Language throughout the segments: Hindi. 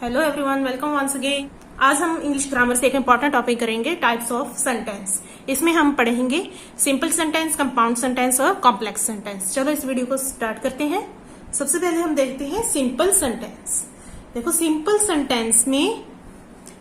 Hello everyone, welcome once again. आज हम इंग्लिश ग्रामर से एक इम्पॉर्टेंट टॉपिक करेंगे, टाइप्स ऑफ सेंटेंस। इसमें हम पढ़ेंगे सिंपल सेंटेंस, कंपाउंड सेंटेंस और कॉम्प्लेक्स सेंटेंस। चलो इस वीडियो को स्टार्ट करते हैं। सबसे पहले हम देखते हैं सिंपल सेंटेंस। देखो, सिंपल सेंटेंस में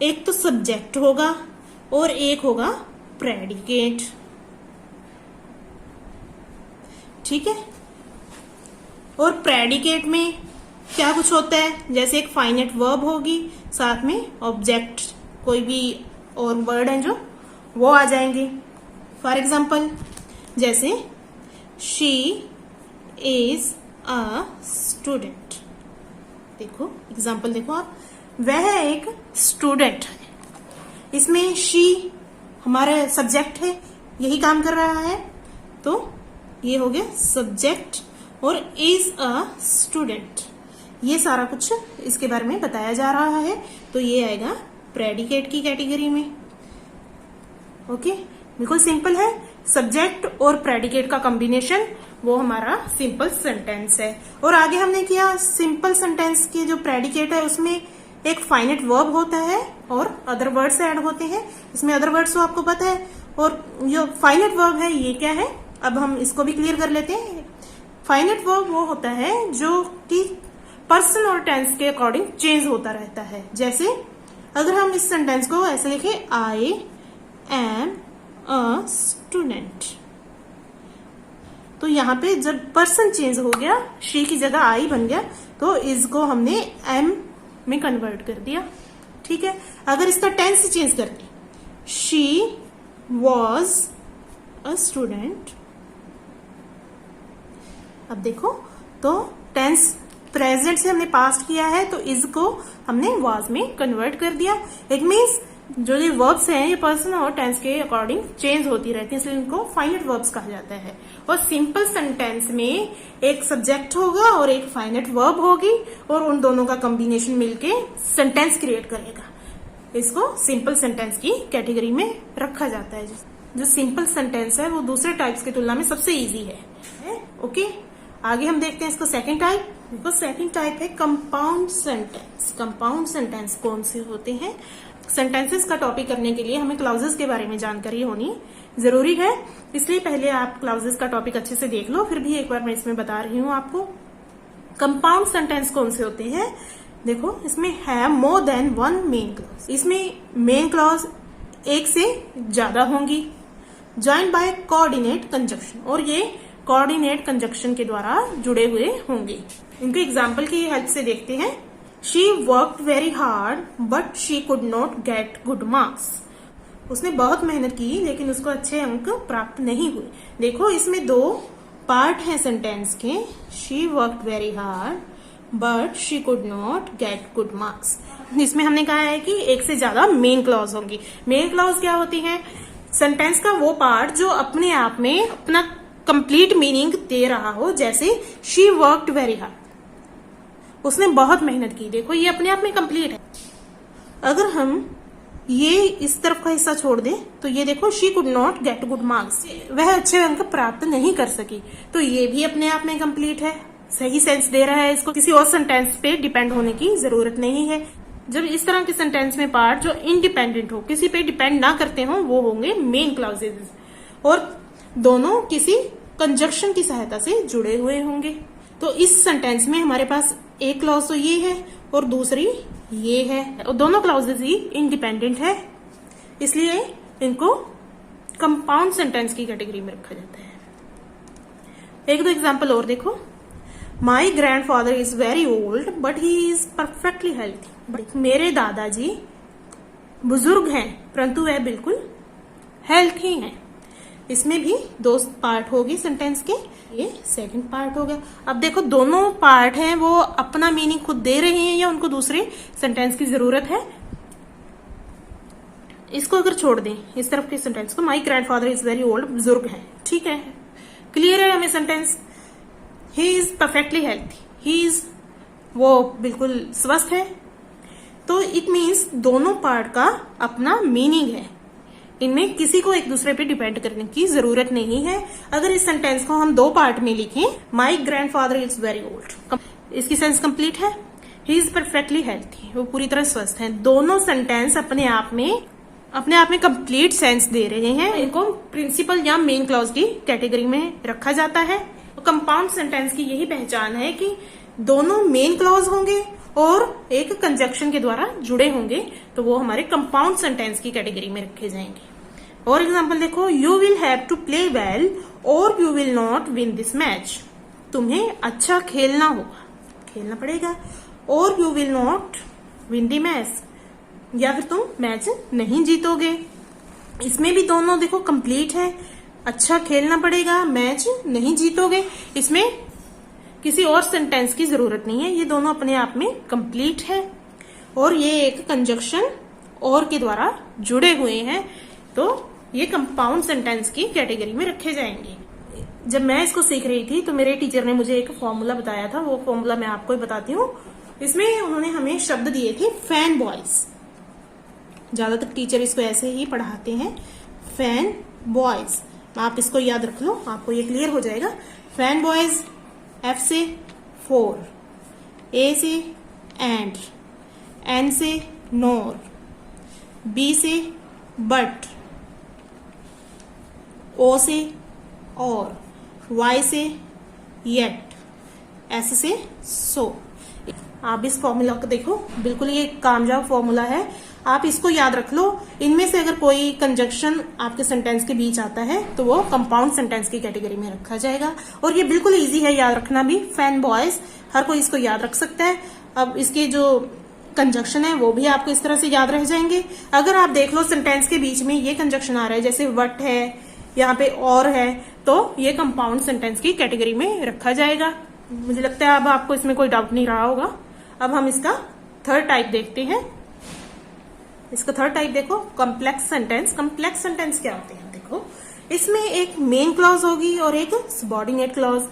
एक तो सब्जेक्ट होगा और एक होगा प्रेडिकेट। ठीक है। और प्रेडिकेट में क्या कुछ होता है, जैसे एक फाइनेट वर्ब होगी, साथ में ऑब्जेक्ट कोई भी और वर्ड है जो वो आ जाएंगे। फॉर एग्जाम्पल, जैसे शी इज अ स्टूडेंट। देखो एग्जाम्पल देखो आप, वह एक स्टूडेंट है। इसमें शी हमारा सब्जेक्ट है, यही काम कर रहा है, तो ये हो गया सब्जेक्ट। और इज अ स्टूडेंट, ये सारा कुछ इसके बारे में बताया जा रहा है, तो ये आएगा प्रेडिकेट की कैटेगरी में। ओके, बिल्कुल सिंपल है। सब्जेक्ट और प्रेडिकेट का कॉम्बिनेशन वो हमारा सिंपल सेंटेंस है। और आगे हमने किया, सिंपल सेंटेंस के जो प्रेडिकेट है उसमें एक फाइनेट वर्ब होता है और अदर वर्ड्स ऐड होते हैं। इसमें अदर वर्ड्स तो आपको पता है, और जो फाइनेट वर्ब है ये क्या है, अब हम इसको भी क्लियर कर लेते हैं। फाइनेट वर्ब वो होता है जो कि पर्सन और टेंस के अकॉर्डिंग चेंज होता रहता है। जैसे अगर हम इस सेंटेंस को ऐसे लिखें, आई एम अ स्टूडेंट, तो यहाँ पे जब पर्सन चेंज हो गया, शी की जगह आई बन गया, तो इज को हमने एम में कन्वर्ट कर दिया। ठीक है। अगर इसका टेंस चेंज करते, शी वॉज अ स्टूडेंट, अब देखो तो टेंस प्रेजेंट से हमने पास्ट किया है, तो इज को हमने वाज में कन्वर्ट कर दिया। इट मीन्स जो ये वर्ब्स हैं ये पर्सन और टेंस के अकॉर्डिंग चेंज होती रहती है, इसलिए इनको फाइनेट वर्ब्स कहा जाता है। और सिंपल सेंटेंस में एक सब्जेक्ट होगा और एक फाइनेट वर्ब होगी, और उन दोनों का कॉम्बिनेशन मिलके सेंटेंस क्रिएट करेगा। इसको सिंपल सेंटेंस की कैटेगरी में रखा जाता है। जो सिंपल सेंटेंस है वो दूसरे टाइप्स की तुलना में सबसे इजी है। ओके, आगे हम देखते हैं इसको सेकेंड टाइप। देखो, सेकंड टाइप है कंपाउंड सेंटेंस। कंपाउंड सेंटेंस कौन से होते हैं? सेंटेंसेस का टॉपिक करने के लिए हमें क्लाउजेस के बारे में जानकारी होनी जरूरी है, इसलिए पहले आप क्लाउजेस का टॉपिक अच्छे से देख लो, फिर भी एक बार मैं इसमें बता रही हूँ आपको। कंपाउंड सेंटेंस कौन से होते हैं? देखो, इसमें है more than one main clause. इसमें मेन क्लॉज एक से ज्यादा होंगी, ज्वाइंड बाय कोऑर्डिनेट कंजक्शन, और ये कोऑर्डिनेट कंजक्शन के द्वारा जुड़े हुए होंगे। इनके एग्जाम्पल की हेल्प से देखते हैं। She worked very hard but she could not get good marks. उसने बहुत मेहनत की लेकिन उसको अच्छे अंक प्राप्त नहीं हुए। देखो, इसमें दो पार्ट हैं सेंटेंस के। She worked very hard but she could not get good marks. इसमें हमने कहा है कि एक से ज्यादा मेन क्लॉज होंगी। मेन क्लॉज क्या होती है? सेंटेंस का वो पार्ट जो अपने आप में अपना कंप्लीट मीनिंग दे रहा हो। जैसे शी वर्कड वेरी हार्ड, उसने बहुत मेहनत की। देखो, ये अपने आप में कंप्लीट है। अगर हम ये इस तरफ का हिस्सा छोड़ दें तो ये देखो, she could not get good marks, वह अच्छे अंक प्राप्त नहीं कर सकी, तो ये भी अपने आप में कंप्लीट है, सही सेंस दे रहा है। इसको किसी और सेंटेंस पे डिपेंड होने की जरूरत नहीं है। जब इस तरह के सेंटेंस में पार्ट जो इंडिपेंडेंट हो, किसी पे डिपेंड ना करते हो, वो होंगे मेन क्लॉजेज, और दोनों किसी कंजक्शन की सहायता से जुड़े हुए होंगे। तो इस सेंटेंस में हमारे पास एक क्लॉज तो ये है और दूसरी ये है, और दोनों क्लॉजेज ही इंडिपेंडेंट है, इसलिए इनको कंपाउंड सेंटेंस की कैटेगरी में रखा जाता है। एक दो एग्जांपल और देखो। माई grandfather is very old but he is perfectly healthy. मेरे दादाजी बुजुर्ग हैं परंतु वह बिल्कुल हेल्थी हैं। इसमें भी दो पार्ट होगी सेंटेंस के, ये सेकंड पार्ट हो गया। अब देखो, दोनों पार्ट हैं वो अपना मीनिंग खुद दे रहे हैं या उनको दूसरे सेंटेंस की जरूरत है। इसको अगर छोड़ दें, इस तरफ के सेंटेंस को, माई ग्रैंडफादर इज वेरी ओल्ड, बुजुर्ग है, ठीक है, क्लियर है हमें sentence. He is perfectly healthy, he is वो बिल्कुल स्वस्थ है, तो इट मीन्स दोनों पार्ट का अपना मीनिंग है। इनमें किसी को एक दूसरे पे डिपेंड करने की जरूरत नहीं है। अगर इस सेंटेंस को हम दो पार्ट में लिखें, माई ग्रैंडफादर इज वेरी ओल्ड, इसकी सेंस कंप्लीट है। ही इज परफेक्टली हेल्थी, वो पूरी तरह स्वस्थ हैं। दोनों सेंटेंस अपने आप में कंप्लीट सेंस दे रहे हैं। इनको प्रिंसिपल या मेन क्लॉज की कैटेगरी में रखा जाता है। कंपाउंड सेंटेंस की यही पहचान है कि दोनों मेन क्लॉज होंगे और एक कंजक्शन के द्वारा जुड़े होंगे, तो वो हमारे कंपाउंड सेंटेंस की कैटेगरी में रखे जाएंगे। और एग्जाम्पल देखो, you will have to play well और you will not win this match. तुम्हें अच्छा खेलना होगा, खेलना पड़ेगा, और you will not win the match, या फिर तुम मैच नहीं जीतोगे। इसमें भी दोनों देखो कंप्लीट है, अच्छा खेलना पड़ेगा, मैच नहीं जीतोगे। इसमें किसी और सेंटेंस की जरूरत नहीं है, ये दोनों अपने आप में कंप्लीट है और ये एक कंजक्शन और के द्वारा जुड़े हुए हैं, तो ये कंपाउंड सेंटेंस की कैटेगरी में रखे जाएंगे। जब मैं इसको सीख रही थी तो मेरे टीचर ने मुझे एक फॉर्मूला बताया था, वो फॉर्मूला मैं आपको बताती हूँ। इसमें उन्होंने हमें शब्द दिए थे फैन बॉयज। ज्यादातर टीचर इसको ऐसे ही पढ़ाते हैं, फैन बॉयज। आप इसको याद रख लो, आपको ये क्लियर हो जाएगा। फैन बॉयज, एफ से फोर, ए से एंड, एन से नोर, बी से बट, ओ से और, वाई से येट, एस से सो। आप इस फॉर्मूला को देखो, बिल्कुल ये कामयाब फॉर्मूला है, आप इसको याद रख लो। इनमें से अगर कोई कंजक्शन आपके सेंटेंस के बीच आता है तो वो कंपाउंड सेंटेंस की कैटेगरी में रखा जाएगा। और ये बिल्कुल इजी है याद रखना भी, फैन बॉयज, हर कोई इसको याद रख सकता है। अब इसके जो कंजक्शन है वो भी आपको इस तरह से याद रह जाएंगे। अगर आप देख लो सेंटेंस के बीच में ये कंजक्शन आ रहा है, जैसे वट है, यहाँ पे और है, तो ये कंपाउंड सेंटेंस की कैटेगरी में रखा जाएगा। मुझे लगता है अब आपको इसमें कोई डाउट नहीं रहा होगा। अब हम इसका थर्ड टाइप देखते हैं। इसका थर्ड टाइप देखो, कॉम्प्लेक्स सेंटेंस। कॉम्प्लेक्स सेंटेंस क्या होते हैं? देखो, इसमें एक मेन क्लॉज होगी और एक सबऑर्डिनेट क्लॉज।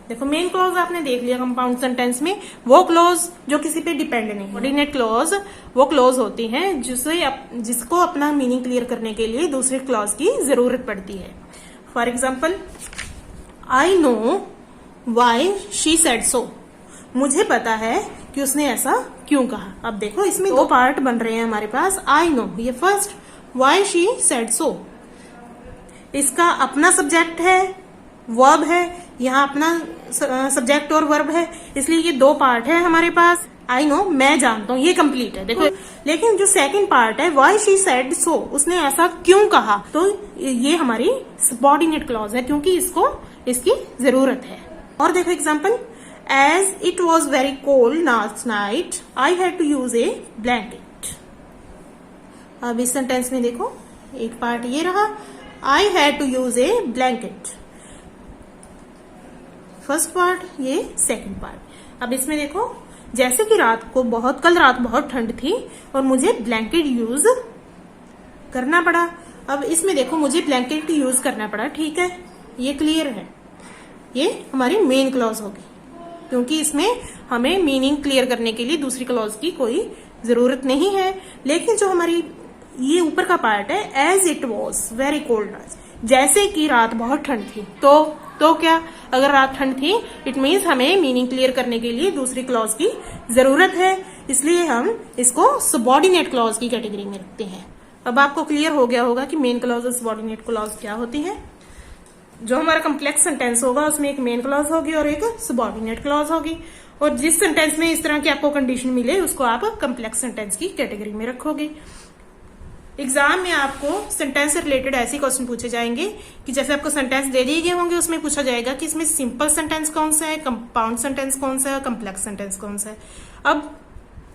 देखो, मेन क्लॉज आपने देख लिया कंपाउंड सेंटेंस में, वो क्लॉज जो किसी पे डिपेंड नहीं। सबऑर्डिनेट क्लॉज वो क्लॉज होती हैं जिसको अपना मीनिंग क्लियर करने के लिए दूसरे क्लॉज की जरूरत पड़ती है। For example, I know why she said so. मुझे पता है कि उसने ऐसा क्यों कहा। अब देखो, इसमें दो पार्ट बन रहे हैं हमारे पास। आई नो, ये first, why she said so, इसका अपना सब्जेक्ट है, वर्ब है, यहाँ अपना सब्जेक्ट और वर्ब है, इसलिए ये दो पार्ट है हमारे पास। आई नो, मैं जानता हूँ, ये कंप्लीट है। देखो, लेकिन जो सेकंड पार्ट है, वाई शी सेड सो, उसने ऐसा क्यों कहा, तो ये हमारी सबऑर्डिनेट क्लॉज है, क्योंकि इसको इसकी जरूरत है। और देखो example, As it was very cold last night, I had to use a blanket. अब इस सेंटेंस में देखो, एक पार्ट ये रहा, I had to use a blanket. First part, ये सेकंड पार्ट। अब इसमें देखो, जैसे कि कल रात बहुत ठंड थी और मुझे ब्लैंकेट यूज करना पड़ा। अब इसमें देखो, मुझे ब्लैंकेट यूज करना पड़ा, ठीक है, ये क्लियर है। ये हमारी मेन क्लॉज होगी, क्योंकि इसमें हमें मीनिंग क्लियर करने के लिए दूसरी क्लॉज की कोई जरूरत नहीं है। लेकिन जो हमारी ये ऊपर का पार्ट है, as it was very cold, जैसे कि रात बहुत ठंड थी, तो क्या, अगर रात ठंड थी, इट मीन्स हमें मीनिंग क्लियर करने के लिए दूसरी क्लॉज की जरूरत है, इसलिए हम इसको सबऑर्डिनेट क्लॉज की कैटेगरी में रखते हैं। अब आपको क्लियर हो गया होगा कि मेन क्लॉज और सबऑर्डिनेट क्लॉज क्या होती है। जो हमारा कॉम्प्लेक्स सेंटेंस होगा उसमें एक मेन क्लॉज होगी और एक सबऑर्डिनेट क्लॉज होगी, और जिस सेंटेंस में इस तरह की आपको कंडीशन मिले उसको आप कॉम्प्लेक्स सेंटेंस की कैटेगरी में रखोगे। एग्जाम में आपको सेंटेंस से रिलेटेड ऐसे क्वेश्चन पूछे जाएंगे कि जैसे आपको सेंटेंस दे दिए गए होंगे, उसमें पूछा जाएगा कि इसमें सिंपल सेंटेंस कौन सा है, कंपाउंड सेंटेंस कौन सा है और कॉम्प्लेक्स सेंटेंस कौन सा है। अब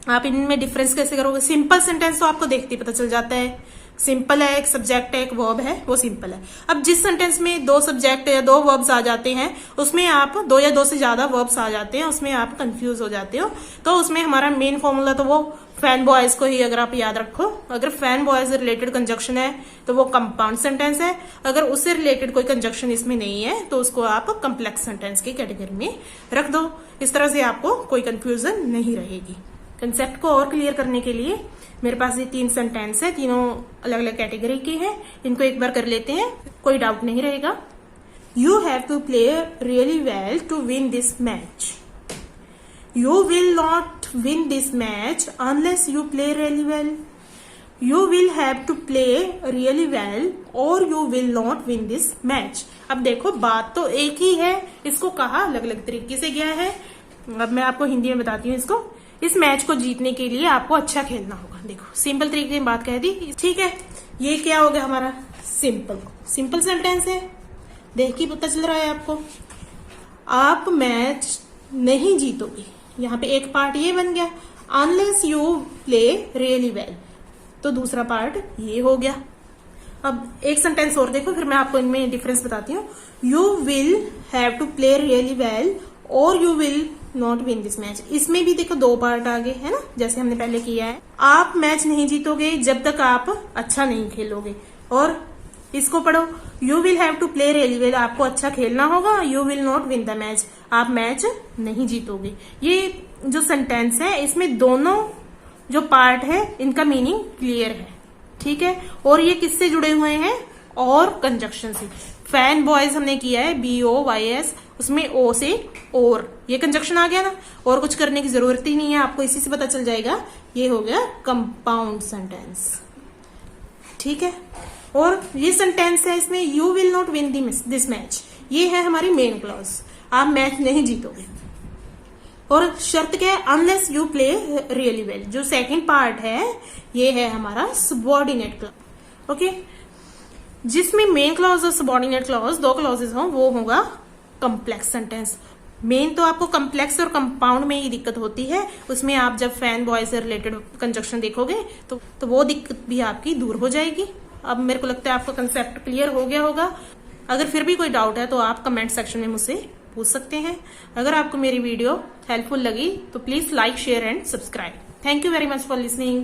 आप इनमें डिफरेंस कैसे करोगे? सिंपल सेंटेंस तो आपको देखते ही पता चल जाता है, सिंपल है, एक सब्जेक्ट है, एक वर्ब है, वो सिंपल है। अब जिस सेंटेंस में दो सब्जेक्ट या दो वर्ब्स आ जाते हैं, उसमें आप दो या दो से ज्यादा वर्ब्स आ जाते हैं, उसमें आप कंफ्यूज हो जाते हो, तो उसमें हमारा मेन फॉर्मूला तो वो फैन बॉयज को ही अगर आप याद रखो। अगर फैन बॉयज रिलेटेड कंजक्शन है तो वो कंपाउंड सेंटेंस है, अगर उससे रिलेटेड कोई कंजक्शन इसमें नहीं है तो उसको आप कॉम्प्लेक्स सेंटेंस की कैटेगरी में रख दो। इस तरह से आपको कोई कंफ्यूजन नहीं रहेगी। कंसेप्ट को और क्लियर करने के लिए मेरे पास ये 3 सेंटेंस है, तीनों अलग अलग कैटेगरी के हैं, इनको एक बार कर लेते हैं, कोई डाउट नहीं रहेगा। You have to play really well to win this match. You will not win this match unless you play really well. You will have to play really well or you will not win this match. अब देखो बात तो एक ही है, इसको कहा अलग अलग तरीके से गया है। अब मैं आपको हिंदी में बताती हूँ इसको। इस मैच को जीतने के लिए आपको अच्छा खेलना होगा। देखो सिंपल तरीके में बात कह दी, ठीक है। ये क्या हो गया हमारा सिंपल सेंटेंस है, देख के पता चल रहा है आपको। आप मैच नहीं जीतोगे, यहाँ पे एक पार्ट ये बन गया, unless you play really well, तो दूसरा पार्ट ये हो गया। अब एक सेंटेंस और देखो, फिर मैं आपको इनमें डिफरेंस बताती हूँ। You will have to play really well और you will not win this match. इसमें भी देखो दो पार्ट आ गए है ना, जैसे हमने पहले किया है। आप मैच नहीं जीतोगे जब तक आप अच्छा नहीं खेलोगे। और इसको पढ़ो, you will have to play really well, आपको अच्छा खेलना होगा। You will not win the match, आप मैच नहीं जीतोगे। ये जो सेंटेंस है इसमें दोनों जो पार्ट है इनका मीनिंग क्लियर है, ठीक है। और ये किससे जुड़े हुए हैं? और कंजक्शन से। फैन बॉयज हमने किया है BOYS, उसमें O से और, ये कंजक्शन आ गया ना, और कुछ करने की जरूरत ही नहीं है, आपको इसी से पता चल जाएगा। ये हो गया कंपाउंड सेंटेंस, ठीक है। और ये सेंटेंस है, इसमें you will not win this match, ये है हमारी मेन क्लॉज, आप मैच नहीं जीतोगे। और शर्त क्या है? Unless you play really well. जो सेकंड पार्ट है ये है हमारा सबऑर्डिनेट क्लॉज, ओके। जिसमें मेन क्लॉज और सबऑर्डिनेट क्लॉज दो क्लॉजेस हों, वो होगा कॉम्प्लेक्स सेंटेंस। मेन तो आपको कॉम्प्लेक्स और कंपाउंड में ही दिक्कत होती है, उसमें आप जब फैन बॉय से रिलेटेड कंजक्शन देखोगे तो वो दिक्कत भी आपकी दूर हो जाएगी। अब मेरे को लगता है आपको कंसेप्ट क्लियर हो गया होगा। अगर फिर भी कोई डाउट है तो आप कमेंट सेक्शन में मुझसे पूछ सकते हैं। अगर आपको मेरी वीडियो हेल्पफुल लगी तो please like, share and subscribe. Thank you very much for listening.